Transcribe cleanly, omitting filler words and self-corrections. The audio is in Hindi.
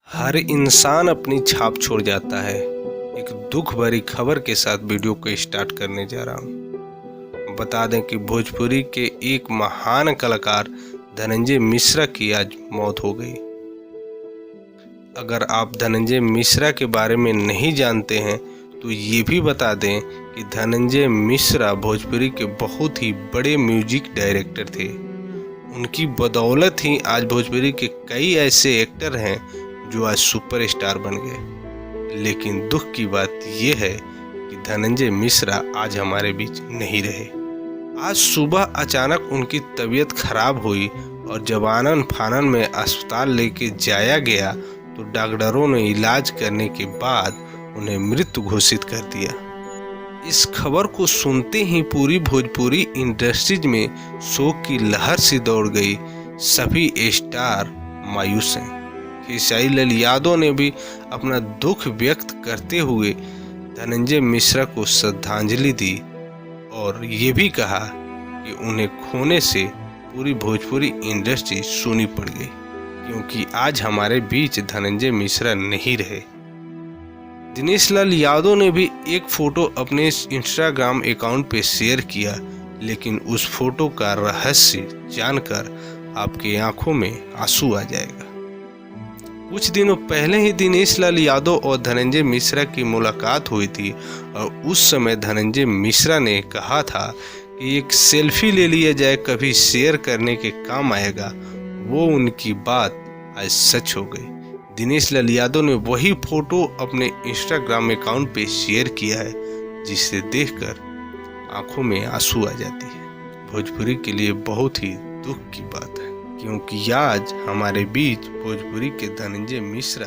हर इंसान अपनी छाप छोड़ जाता है। एक दुख भरी खबर के साथ वीडियो को स्टार्ट करने जा रहा हूँ। बता दें कि भोजपुरी के एक महान कलाकार धनंजय मिश्रा की आज मौत हो गई। अगर आप धनंजय मिश्रा के बारे में नहीं जानते हैं तो ये भी बता दें कि धनंजय मिश्रा भोजपुरी के बहुत ही बड़े म्यूजिक डायरेक्टर थे। उनकी बदौलत ही आज भोजपुरी के कई ऐसे एक्टर हैं जो आज सुपरस्टार बन गए। लेकिन दुख की बात यह है कि धनंजय मिश्रा आज हमारे बीच नहीं रहे। आज सुबह अचानक उनकी तबीयत खराब हुई और जब आनन फानन में अस्पताल लेके जाया गया तो डॉक्टरों ने इलाज करने के बाद उन्हें मृत घोषित कर दिया। इस खबर को सुनते ही पूरी भोजपुरी इंडस्ट्रीज में शोक की लहर सी दौड़ गई। सभी स्टार मायूस हैं। खेसारी लाल यादव ने भी अपना दुख व्यक्त करते हुए धनंजय मिश्रा को श्रद्धांजलि दी और ये भी कहा कि उन्हें खोने से पूरी भोजपुरी इंडस्ट्री सूनी पड़ गई, क्योंकि आज हमारे बीच धनंजय मिश्रा नहीं रहे। दिनेश लाल यादव ने भी एक फोटो अपने इंस्टाग्राम अकाउंट पे शेयर किया, लेकिन उस फोटो का रहस्य जानकर आपकी आंखों में आंसू आ जाएगा। कुछ दिनों पहले ही दिनेश लाल यादव और धनंजय मिश्रा की मुलाकात हुई थी और उस समय धनंजय मिश्रा ने कहा था कि एक सेल्फी ले लिया जाए, कभी शेयर करने के काम आएगा। वो उनकी बात आज सच हो गई। दिनेश लाल यादव ने वही फोटो अपने इंस्टाग्राम अकाउंट पे शेयर किया है, जिसे देखकर आंखों में आंसू आ जाती है। भोजपुरी के लिए बहुत ही दुख की बात है, क्योंकि आज हमारे बीच भोजपुरी के धनंजय मिश्रा